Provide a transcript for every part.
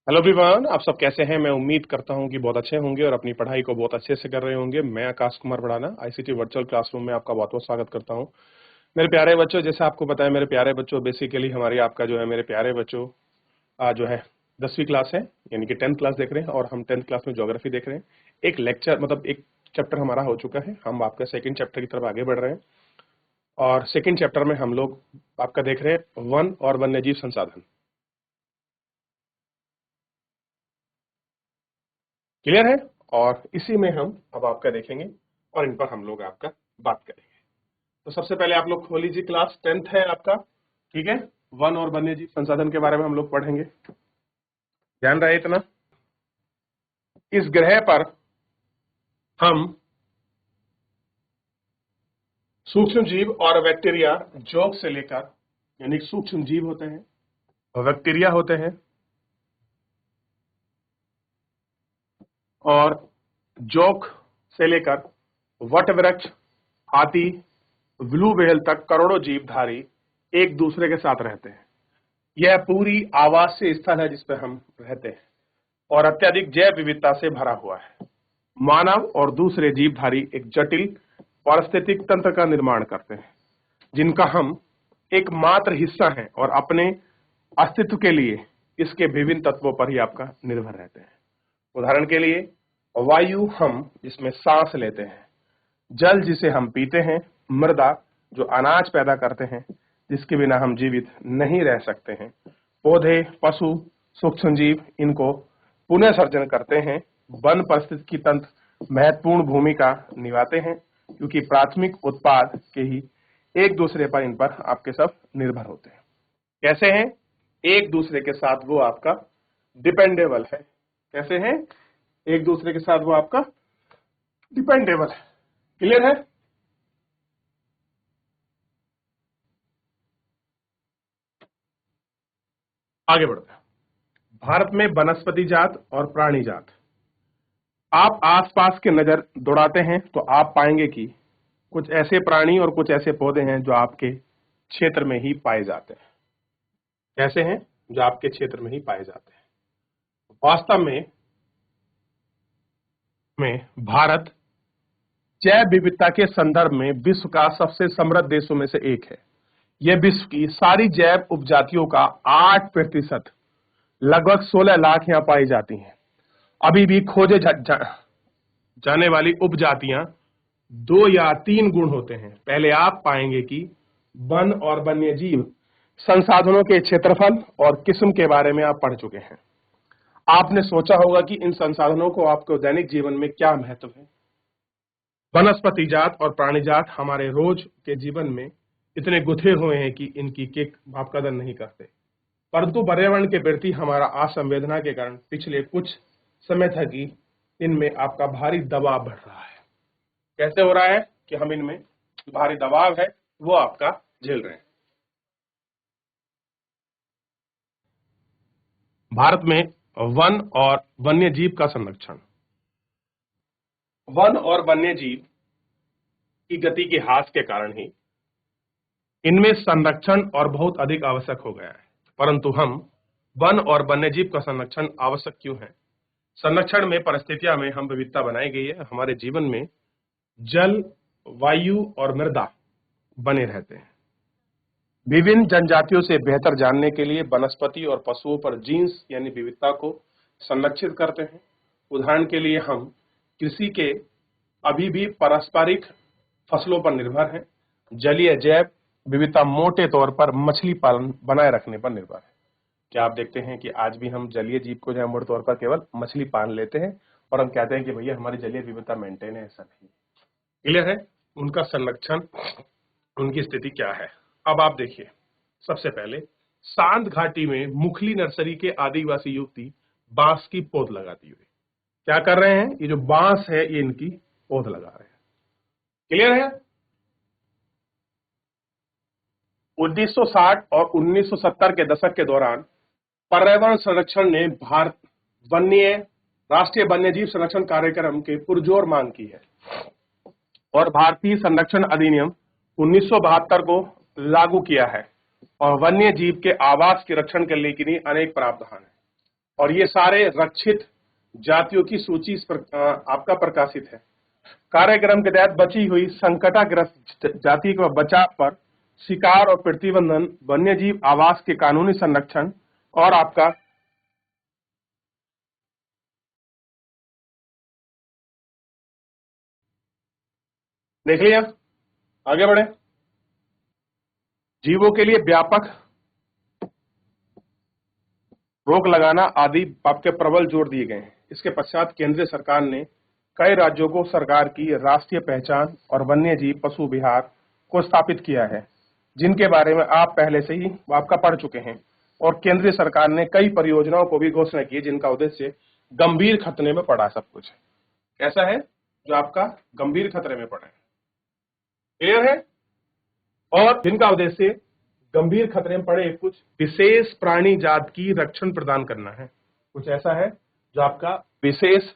Hello everyone, आप सब कैसे हैं। मैं उम्मीद करता हूं कि बहुत अच्छे होंगे और अपनी पढ़ाई को बहुत अच्छे से कर रहे होंगे। मैं Akash Kumar Bhadana ICT virtual classroom में आपका बहुत बहुत स्वागत करता हूं। मेरे प्यारे बच्चों, जैसे आपको पता है मेरे प्यारे बच्चों, बेसिकली हमारी आपका जो है मेरे प्यारे बच्चों जो है 10वीं क्लास है, यानी कि 10th क्लास देख रहे हैं और हम 10th क्लास में ज्योग्राफी देख रहे हैं। एक लेक्चर मतलब एक चैप्टर हमारा हो चुका है, हम आपका सेकेंड चैप्टर की तरफ आगे बढ़ रहे हैं और सेकेंड चैप्टर में हम लोग आपका देख रहे हैं वन और वन्यजीव संसाधन। क्लियर है। और इसी में हम अब आपका देखेंगे और इन पर हम लोग आपका बात करेंगे। तो सबसे पहले आप लोग खोल लीजिए, क्लास 10th है आपका, ठीक है। वन और वन्यजीव संसाधन के बारे में हम लोग पढ़ेंगे, ध्यान रहे इतना। इस ग्रह पर हम सूक्ष्म जीव और बैक्टीरिया जोक से लेकर, यानी सूक्ष्म जीव होते हैं और बैक्टीरिया होते हैं और जोक से लेकर वट वृक्ष, हाथी, ब्लू व्हेल तक करोड़ों जीवधारी एक दूसरे के साथ रहते हैं। यह पूरी आवासीय स्थल है जिस पर हम रहते हैं और अत्यधिक जैव विविधता से भरा हुआ है। मानव और दूसरे जीवधारी एक जटिल पारिस्थितिक तंत्र का निर्माण करते हैं जिनका हम एकमात्र हिस्सा हैं और अपने अस्तित्व के लिए इसके विभिन्न तत्वों पर ही आपका निर्भर रहते हैं। उदाहरण के लिए वायु, हम जिसमें सांस लेते हैं, जल जिसे हम पीते हैं, मृदा जो अनाज पैदा करते हैं जिसके बिना हम जीवित नहीं रह सकते हैं, पौधे, पशु, सूक्ष्म जीव इनको पुनः सर्जन करते हैं, वन पारिस्थितिकी तंत्र महत्वपूर्ण भूमिका निभाते हैं क्योंकि प्राथमिक उत्पाद के ही एक दूसरे पर इन पर आपके सब निर्भर होते हैं। कैसे हैं? एक दूसरे के साथ वो आपका डिपेंडेबल है। कैसे हैं? एक दूसरे के साथ वो आपका डिपेंडेबल है। क्लियर है। आगे बढ़ते हैं। भारत में वनस्पति जात और प्राणी जात, आप आसपास के नजर दौड़ाते हैं तो आप पाएंगे कि कुछ ऐसे प्राणी और कुछ ऐसे पौधे हैं जो आपके क्षेत्र में ही पाए जाते हैं। कैसे हैं? जो आपके क्षेत्र में ही पाए जाते हैं। वास्तव में भारत जैव विविधता के संदर्भ में विश्व का सबसे समृद्ध देशों में से एक है। यह विश्व की सारी जैव उपजातियों का 8%, लगभग 16 लाख यहाँ पाई जाती हैं। अभी भी खोजे जाने वाली उपजातियां 2 या 3 गुण होते हैं। पहले आप पाएंगे कि वन और वन्यजीव संसाधनों के क्षेत्रफल और किस्म के बारे में आप पढ़ चुके हैं। आपने सोचा होगा कि इन संसाधनों को आपको दैनिक जीवन में क्या महत्व है। वनस्पति जात और प्राणी जात हमारे रोज के जीवन में इतने गुथे हुए हैं कि इनकी किक आप कदर नहीं करते, परंतु पर्यावरण के प्रति हमारा असंवेदना के कारण पिछले कुछ समय तक ही इनमें आपका भारी दबाव बढ़ रहा है। कैसे हो रहा है कि हम इनमें भारी दबाव है वो आपका झेल रहे हैं। भारत में वन और वन्यजीव का संरक्षण, वन और वन्यजीव की गति के ह्रास के कारण ही इनमें संरक्षण और बहुत अधिक आवश्यक हो गया है। परंतु हम वन और वन्यजीव का संरक्षण आवश्यक क्यों है? संरक्षण में परिस्थितियां में हम विविधता बनाई गई है। हमारे जीवन में जल, वायु और मृदा बने रहते हैं। विभिन्न जनजातियों से बेहतर जानने के लिए वनस्पति और पशुओं पर जीन्स यानी विविधता को संरक्षित करते हैं। उदाहरण के लिए हम कृषि के अभी भी पारंपरिक फसलों पर निर्भर हैं। जलीय जैव विविधता मोटे तौर पर मछली पालन बनाए रखने पर निर्भर है। क्या आप देखते हैं कि आज भी हम जलीय जीव को जो है मोटे तौर पर केवल मछली पाल लेते हैं और हम कहते हैं कि भैया हमारी जलीय विविधता मेंटेन है। ऐसा नहीं। क्लियर है। उनका संरक्षण, उनकी स्थिति क्या है। अब आप देखिए, सबसे पहले सांत घाटी में मुखली नर्सरी के आदिवासी युवती बांस की पौध लगाती हुई क्या कर रहे हैं? ये जो बांस है ये इनकी पौध लगा रहे हैं। क्लियर है। 1960 और 1970 के दशक के दौरान पर्यावरण संरक्षण ने भारत राष्ट्रीय वन्यजीव संरक्षण कार्यक्रम के पुरजोर मांग की है और भारतीय संरक्षण अधिनियम 1972 को लागू किया है और वन्य जीव के आवास के रक्षण के लिए की अनेक प्रावधान है। और ये सारे रक्षित जातियों की सूची आपका प्रकाशित है। कार्यक्रम के तहत बची हुई संकटाग्रस्त जाति को बचाव पर शिकार और प्रतिबंधन, वन्यजीव आवास के कानूनी संरक्षण और आपका देख लिया। आगे बढ़े। जीवों के लिए व्यापक रोक लगाना आदि आपके प्रबल जोर दिए गए हैं। इसके पश्चात केंद्रीय सरकार ने कई राज्यों को सरकार की राष्ट्रीय पहचान और वन्यजीव पशु विहार को स्थापित किया है, जिनके बारे में आप पहले से ही आपका पढ़ चुके हैं। और केंद्रीय सरकार ने कई परियोजनाओं को भी घोषणा की, जिनका उद्देश्य गंभीर खतरे में पड़ा सब कुछ ऐसा है जो आपका गंभीर खतरे में पड़ा है। क्लियर है? और जिनका उद्देश्य गंभीर खतरे में पड़े कुछ विशेष प्राणी जात की रक्षण प्रदान करना है। कुछ ऐसा है जो आपका विशेष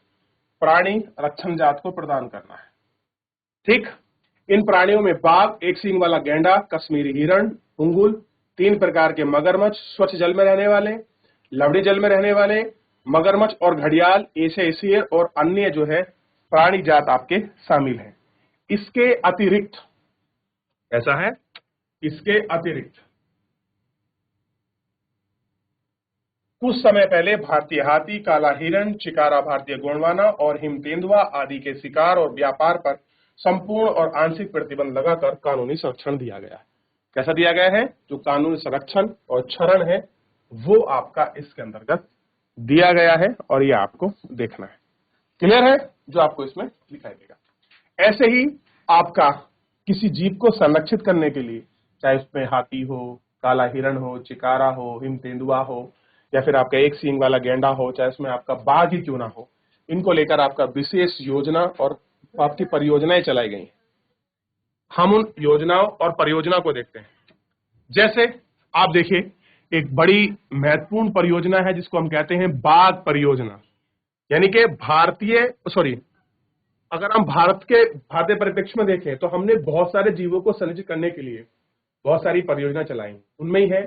प्राणी रक्षण जात को प्रदान करना है। ठीक, इन प्राणियों में बाघ, एक सींग वाला गैंडा, कश्मीरी हिरण, हुंगुल, 3 प्रकार के मगरमच्छ, स्वच्छ जल में रहने वाले, लवड़ी जल में रहने वाले मगरमच्छ और घड़ियाल, एशियाई शेर और अन्य जो है प्राणी जात आपके शामिल हैं। इसके अतिरिक्त ऐसा है, इसके अतिरिक्त कुछ समय पहले भारतीय हाथी, काला हिरण, चिकारा, भारतीय गोंडवाना और हिम तेंदुआ आदि के शिकार और व्यापार पर संपूर्ण और आंशिक प्रतिबंध लगाकर कानूनी संरक्षण दिया गया है। कैसा दिया गया है? जो कानूनी संरक्षण और क्षरण है वो आपका इसके अंतर्गत दिया गया है और ये आपको देखना है। क्लियर है? जो आपको इसमें दिखाई देगा। ऐसे ही आपका किसी जीव को संरक्षित करने के लिए, चाहे उसमें हाथी हो, काला हिरण हो, चिकारा हो, हिम तेंदुआ हो, या फिर आपका एक सींग वाला गेंडा हो, चाहे उसमें आपका बाघ ही क्यों ना हो, इनको लेकर आपका विशेष योजना और आपकी परियोजनाएं चलाई गई हैं। हम उन योजनाओं और परियोजना को देखते हैं। जैसे आप देखिए, एक बड़ी महत्वपूर्ण परियोजना है जिसको हम कहते हैं बाघ परियोजना। यानी कि अगर हम भारतीय परिप्रेक्ष्य में देखें तो हमने बहुत सारे जीवों को संरक्षित करने के लिए बहुत सारी परियोजना चलाई। उनमें ही है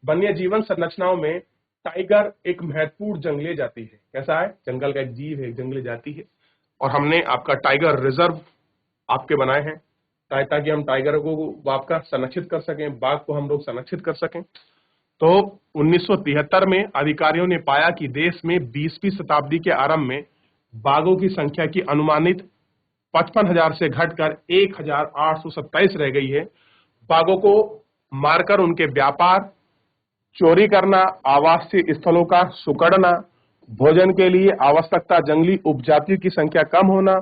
वन्य जीवन संरचनाओं में टाइगर एक महत्वपूर्ण जंगली जाति है। कैसा है? जंगल का एक जीव है, एक जंगली जाति है। और हमने आपका टाइगर रिजर्व आपके बनाए हैं ताकि हम टाइगर को आपका संरक्षित कर सकें, बाघ को हम लोग संरक्षित कर सकें। तो 1973 में अधिकारियों ने पाया कि देश में 20वीं शताब्दी के आरंभ में बाघों की संख्या की अनुमानित 55,000 से घटकर 1,827 रह गई है। बाघों को मारकर उनके व्यापार, चोरी करना, आवासीय स्थलों का सुकड़ना, भोजन के लिए आवश्यकता जंगली उपजातियों की संख्या कम होना,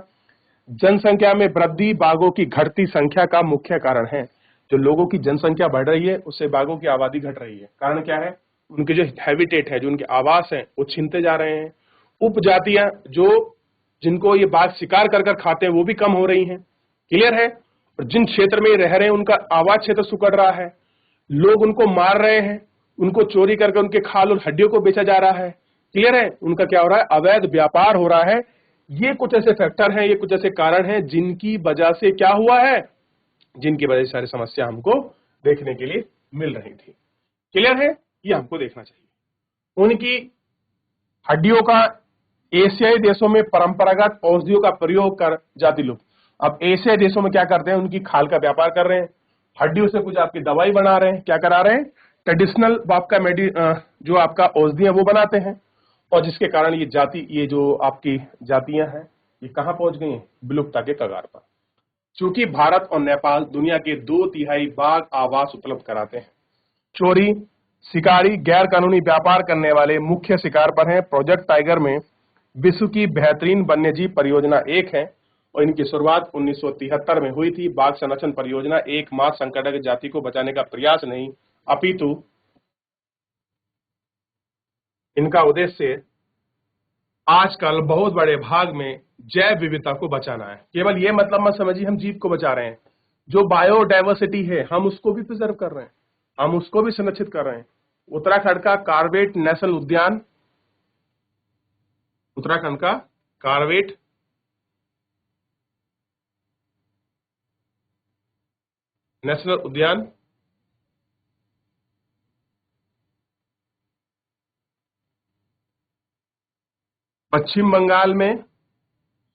जनसंख्या में वृद्धि बाघों की घटती संख्या का मुख्य कारण है। जो लोगों की जनसंख्या बढ़ रही है उससे बाघों की आबादी घट रही है। कारण क्या है? उनके जो हैबिटेट है, जो उनके आवास हैं, वो छीनते जा रहे हैं। उपजातियां जिनको ये बाघ शिकार कर खाते हैं वो भी कम हो रही हैं। क्लियर है? और जिन क्षेत्र में रह रहे हैं उनका आवास क्षेत्र सुकड़ रहा है, लोग उनको मार रहे हैं, उनको चोरी करके उनके खाल और हड्डियों को बेचा जा रहा है। क्लियर है? उनका क्या हो रहा है? अवैध व्यापार हो रहा है। ये कुछ ऐसे फैक्टर हैं, ये कुछ ऐसे कारण हैं जिनकी वजह से क्या हुआ है, जिनकी वजह से सारी समस्या हमको देखने के लिए मिल रही थी। क्लियर है? ये हमको देखना चाहिए। उनकी हड्डियों का एशियाई देशों में परंपरागत औषधियों का प्रयोग कर जाति लुप्त। अब एशियाई देशों में क्या करते हैं? उनकी खाल का व्यापार कर रहे हैं, हड्डियों से कुछ आपकी दवाई बना रहे हैं, क्या करा रहे हैं? ट्रेडिशनल आपका जो आपका औषधि है वो बनाते हैं। और जिसके कारण ये जो आपकी जातियां हैं ये कहां पहुंच गई हैं? विलुप्तता के कगार पर। चूंकि भारत और नेपाल दुनिया के 2/3 बाघ आवास उपलब्ध कराते हैं, चोरी, शिकारी, गैर कानूनी व्यापार करने वाले मुख्य शिकार पर हैं। प्रोजेक्ट टाइगर में विश्व की बेहतरीन वन्यजीव परियोजना एक है और इनकी शुरुआत 1973 में हुई थी। बाघ संरक्षण परियोजना एकमात्र संकटग्रस्त जाति को बचाने का प्रयास नहीं, अपितु इनका उद्देश्य आजकल बहुत बड़े भाग में जैव विविधता को बचाना है। केवल ये मतलब मत समझिए हम जीव को बचा रहे हैं, जो बायोडायवर्सिटी है हम उसको भी प्रिजर्व कर रहे हैं, हम उसको भी संरक्षित कर रहे हैं। उत्तराखंड का कार्बेट नेशनल उद्यान, उत्तराखंड का कार्बेट नेशनल उद्यान पश्चिम बंगाल में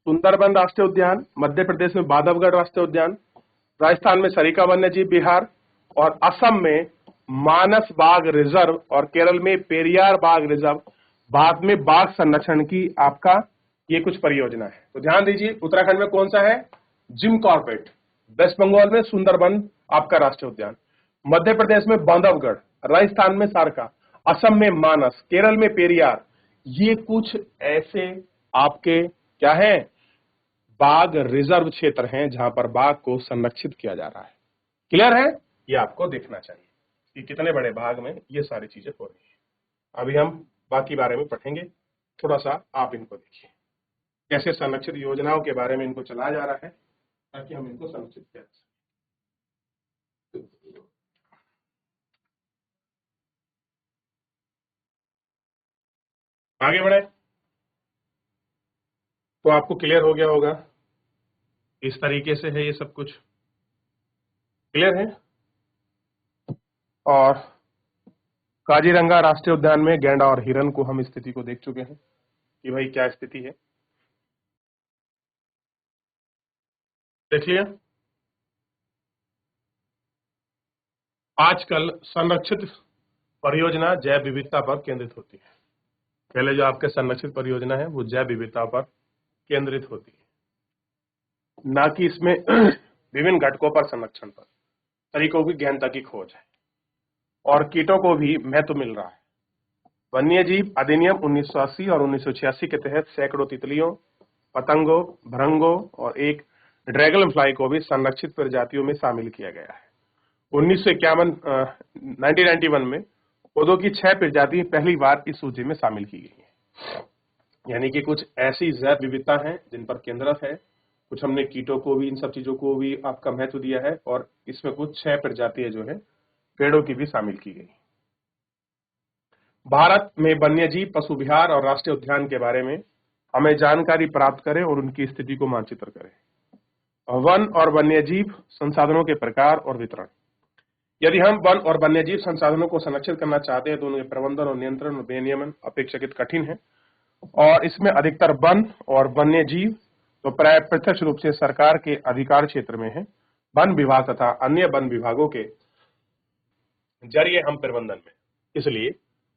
सुंदरबन राष्ट्रीय उद्यान, मध्य प्रदेश में बांधवगढ़ राष्ट्रीय उद्यान, राजस्थान में सरिका वन्यजीव विहार और असम में मानस बाघ रिजर्व और केरल में पेरियार बाघ रिजर्व, बाद में बाघ संरक्षण की आपका ये कुछ परियोजना है। तो ध्यान दीजिए, उत्तराखंड में कौन सा है? जिम कॉर्बेट, वेस्ट बंगाल में सुंदरबन आपका राष्ट्रीय उद्यान, मध्य प्रदेश में बांधवगढ़, राजस्थान में सारका, असम में मानस, केरल में पेरियार। ये कुछ ऐसे आपके क्या है, बाघ रिजर्व क्षेत्र हैं जहां पर बाघ को संरक्षित किया जा रहा है। क्लियर है? ये आपको देखना चाहिए कि कितने बड़े भाग में ये सारी चीजें हो रही है। अभी हम बाकी बारे में पढ़ेंगे, थोड़ा सा आप इनको देखिए कैसे संरक्षित योजनाओं के बारे में इनको चलाया जा रहा है ताकि हम इनको संरक्षित कर सकें। आगे बढ़े तो आपको क्लियर हो गया होगा, इस तरीके से है ये सब कुछ। क्लियर है? और काजीरंगा राष्ट्रीय उद्यान में गैंडा और हिरन को हम स्थिति को देख चुके हैं कि भाई क्या स्थिति है। देखिए, आजकल संरक्षित परियोजना जैव विविधता पर केंद्रित होती है। पहले जो आपके संरक्षित परियोजना है वो जैव विविधता पर केंद्रित होती है, ना कि इसमें विभिन्न घटकों पर संरक्षण पर। तरीकों की गहनता की खोज है और कीटों को भी महत्व मिल रहा है। वन्यजीव अधिनियम 1980 और 1986 के तहत सैकड़ों तितलियों, पतंगों, भृंगों और एक ड्रैगन फ्लाई को भी संरक्षित प्रजातियों में शामिल किया गया है। 1991 में पौधों की 6 प्रजाति पहली बार इस सूची में शामिल की गई है। यानी कि कुछ ऐसी जैव विविधता है जिन पर केंद्रित है, कुछ हमने कीटों को भी, इन सब चीजों को भी आपका महत्व दिया है और इसमें कुछ 6 प्रजातियां जो है पेड़ों की भी शामिल की गई। भारत में वन्यजीव पशु विहार और राष्ट्रीय उद्यान के बारे में हमें जानकारी प्राप्त करें और उनकी स्थिति को मानचित्र करें। वन और वन्यजीव संसाधनों के प्रकार और वितरण। यदि हम वन और वन्यजीव संसाधनों को संरक्षित करना चाहते हैं तो उनके प्रबंधन और नियंत्रण और विनियमन अपेक्षाकृत कठिन है और इसमें अधिकतर वन और वन्यजीव तो प्राय प्रत्यक्ष रूप से सरकार के अधिकार क्षेत्र में है। वन विभाग तथा अन्य वन विभागों के जरिए हम प्रबंधन में, इसलिए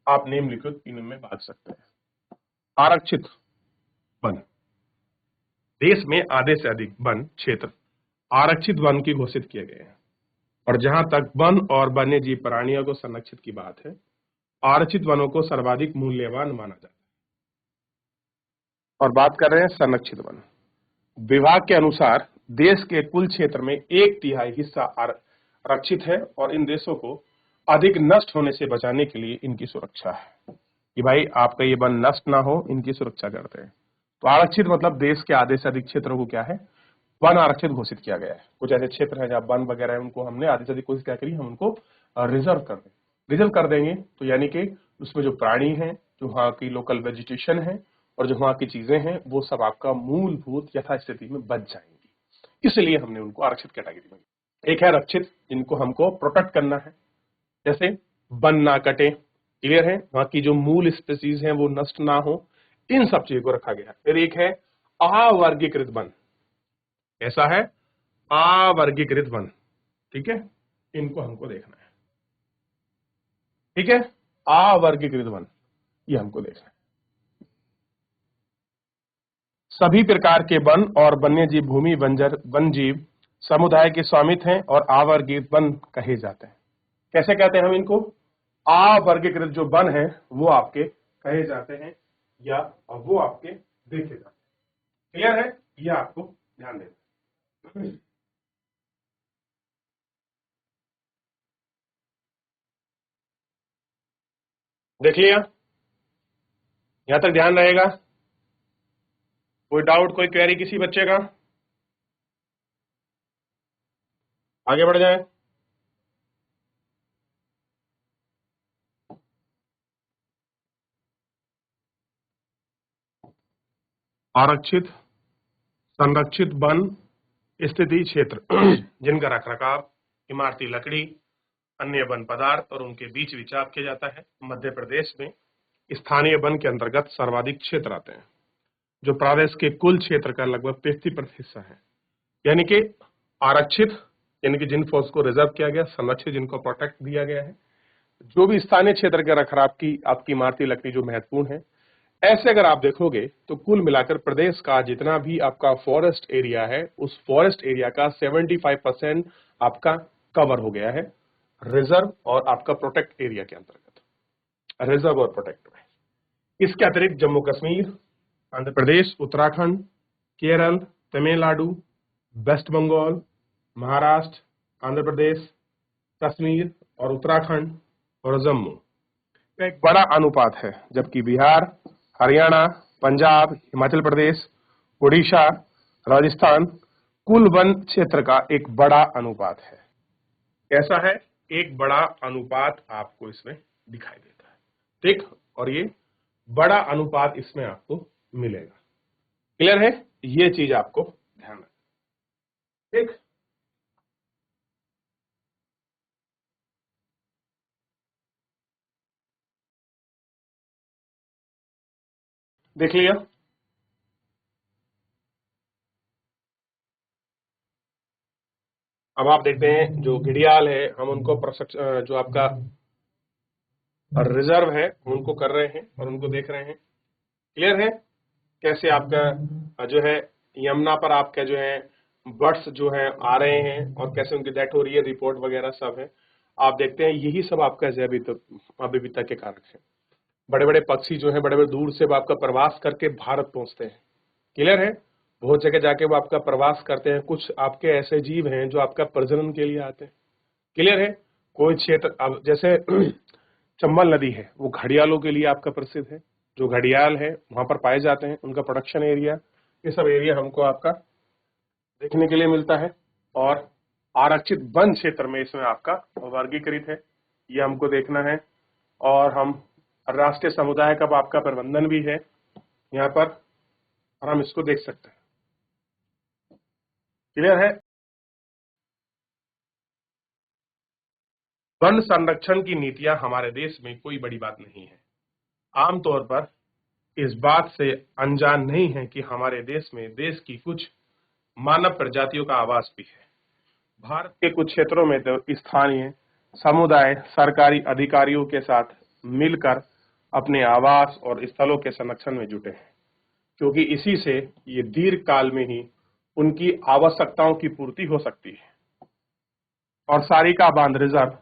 आप निम्नलिखित इनमें बांट सकते हैं। आरक्षित वन, देश में आधे से अधिक वन क्षेत्र आरक्षित वन की घोषित किए गए हैं और जहां तक वन और वन्यजीव प्राणियों को संरक्षित की बात है, आरक्षित वनों को सर्वाधिक मूल्यवान माना जाता है। और बात कर रहे हैं संरक्षित वन। विभाग के अनुसार देश के कुल क्षेत्र में 1/3 हिस्सा आरक्षित है और इन देशों को अधिक नष्ट होने से बचाने के लिए इनकी सुरक्षा है कि भाई आपका ये वन नष्ट ना हो, इनकी सुरक्षा करते हैं। तो आरक्षित मतलब देश के आधे से अधिक क्षेत्रों को क्या है, वन आरक्षित घोषित किया गया है। कुछ ऐसे क्षेत्र हैं जहां वन वगैरह है, उनको हमने आधे से अधिक कोशिश क्या करी, हम उनको रिजर्व कर दें। रिजर्व कर देंगे तो यानी कि उसमें जो प्राणी है, जो वहाँ की लोकल वेजिटेशन है और जो वहाँ की चीजें हैं, वो सब आपका मूलभूत यथास्थिति में बच जाएंगी। इसलिए हमने उनको आरक्षित कैटेगरी में। एक है रक्षित, जिनको हमको प्रोटेक्ट करना है, जैसे वन ना कटे, क्लियर है, वहां की जो मूल स्पीसीज है वो नष्ट ना हो, इन सब चीजों को रखा गया। फिर एक है अवर्गीकृत वन। ऐसा है अवर्गीकृत वन, ठीक है, इनको हमको देखना है। ठीक है, अवर्गीकृत वन ये हमको देखना है। सभी प्रकार के वन और वन्यजीव भूमि बंजर वन जीव समुदाय के स्वामित्व हैं और अवर्गीकृत वन कहे जाते हैं। कैसे कहते हैं हम इनको? अवर्गीकृत जो वन है वो आपके कहे जाते हैं या वो आपके देखे जाते हैं। क्लियर है? ये आपको ध्यान देना। देख लिया? यहां तक ध्यान रहेगा? कोई डाउट, कोई क्वेरी किसी बच्चे का? आगे बढ़ जाए। आरक्षित संरक्षित वन स्थिति क्षेत्र जिनका रखरखाव इमारती लकड़ी, अन्य वन पदार्थ और उनके बीच विचार किया जाता है। मध्य प्रदेश में स्थानीय वन के अंतर्गत सर्वाधिक क्षेत्र आते हैं। जो प्रदेश के कुल क्षेत्र का लगभग 33% हिस्सा है। यानी कि आरक्षित, यानी कि जिन फोर्स को रिजर्व किया गया, संरक्षित जिनको प्रोटेक्ट दिया गया है, जो भी स्थानीय क्षेत्र के रखरखाव की आपकी इमारती लकड़ी जो महत्वपूर्ण है। ऐसे अगर आप देखोगे तो कुल मिलाकर प्रदेश का जितना भी आपका फॉरेस्ट एरिया है, उस फॉरेस्ट एरिया का 75% आपका कवर हो गया है रिजर्व और आपका प्रोटेक्ट एरिया के अंतर्गत, रिजर्व और प्रोटेक्ट में। इसके अतिरिक्त जम्मू कश्मीर, आंध्र प्रदेश, उत्तराखंड, केरल, तमिलनाडु, वेस्ट बंगाल, महाराष्ट्र, आंध्र प्रदेश, कश्मीर और उत्तराखंड और जम्मू का एक बड़ा अनुपात है, जबकि बिहार, हरियाणा, पंजाब, हिमाचल प्रदेश, उड़ीसा, राजस्थान कुल वन क्षेत्र का एक बड़ा अनुपात है। कैसा है? एक बड़ा अनुपात आपको इसमें दिखाई देता है, ठीक। और ये बड़ा अनुपात इसमें आपको मिलेगा। क्लियर है? ये चीज आपको ध्यान रखना, ठीक। देख लिया? अब आप देखते हैं जो घड़ियाल है, हम उनको जो आपका रिजर्व है उनको कर रहे हैं और उनको देख रहे हैं। क्लियर है? कैसे आपका जो है यमुना पर आपका जो है बर्ड्स जो है आ रहे हैं और कैसे उनकी डेथ हो रही है, रिपोर्ट वगैरह सब है। आप देखते हैं यही सब आपका जैव विविधता के कारक है। बड़े बड़े पक्षी जो है बड़े बड़े दूर से वो आपका प्रवास करके भारत पहुंचते हैं। क्लियर है? बहुत जगह जाके वो आपका प्रवास करते हैं। कुछ आपके ऐसे जीव हैं जो आपका प्रजनन के लिए आते हैं। क्लियर है? कोई क्षेत्र, अब जैसे चंबल नदी है, वो घड़ियालों के लिए आपका प्रसिद्ध है। जो घड़ियाल है वहां पर पाए जाते हैं, उनका प्रोडक्शन एरिया, ये सब एरिया हमको आपका देखने के लिए मिलता है। और आरक्षित वन क्षेत्र में इसमें आपका वर्गीकृत है, ये हमको देखना है। और हम राष्ट्रीय समुदाय का आपका प्रबंधन भी है यहाँ पर, और हम इसको देख सकते हैं। क्लियर है? वन संरक्षण की नीतियां हमारे देश में कोई बड़ी बात नहीं है। आमतौर पर इस बात से अनजान नहीं है कि हमारे देश में देश की कुछ मानव प्रजातियों का आवास भी है। भारत के कुछ क्षेत्रों में तो स्थानीय समुदाय सरकारी अधिकारियों के साथ मिलकर अपने आवास और स्थलों के संरक्षण में जुटे हैं, क्योंकि इसी से ये दीर्घ काल में ही उनकी आवश्यकताओं की पूर्ति हो सकती है। और सारिका बांध रिजर्व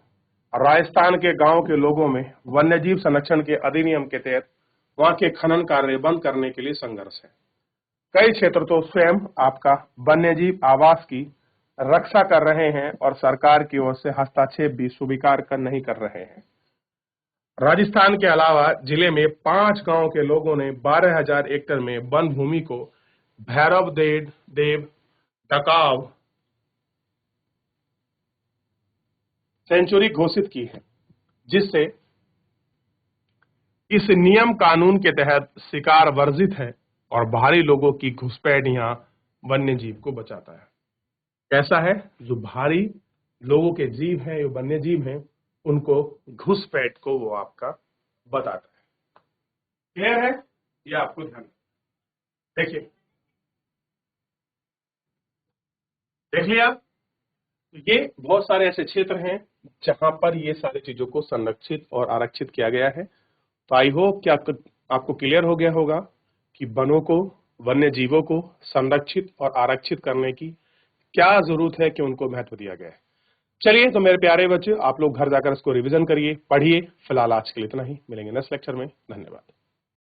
राजस्थान के गांव के लोगों में वन्यजीव संरक्षण के अधिनियम के तहत वहां के खनन कार्य बंद करने के लिए संघर्ष है। कई क्षेत्र तो स्वयं आपका वन्यजीव आवास की रक्षा कर रहे हैं और सरकार की ओर से हस्तक्षेप भी स्वीकार नहीं कर रहे हैं। राजस्थान के अलावा जिले में 5 गांव के लोगों ने 12,000 एकड़ में वन भूमि को भैरव देव डकाव सेंचुरी घोषित की है, जिससे इस नियम कानून के तहत शिकार वर्जित है और भारी लोगों की घुसपैठ यहाँ वन्य जीव को बचाता है। कैसा है? जो भारी लोगों के जीव हैं, जो वन्य जीव हैं, उनको घुसपैठ को वो आपका बताता है। क्लियर है? ये आपको ध्यान देखिए, देख लिया? ये बहुत सारे ऐसे क्षेत्र हैं जहां पर ये सारी चीजों को संरक्षित और आरक्षित किया गया है। तो आई होप कि आपको क्लियर हो गया होगा कि वनों को, वन्य जीवों को संरक्षित और आरक्षित करने की क्या जरूरत है, कि उनको महत्व दिया गया है। चलिए, तो मेरे प्यारे बच्चे, आप लोग घर जाकर इसको रिवीजन करिए, पढ़िए। फिलहाल आज के लिए इतना ही, मिलेंगे नेक्स्ट लेक्चर में। धन्यवाद।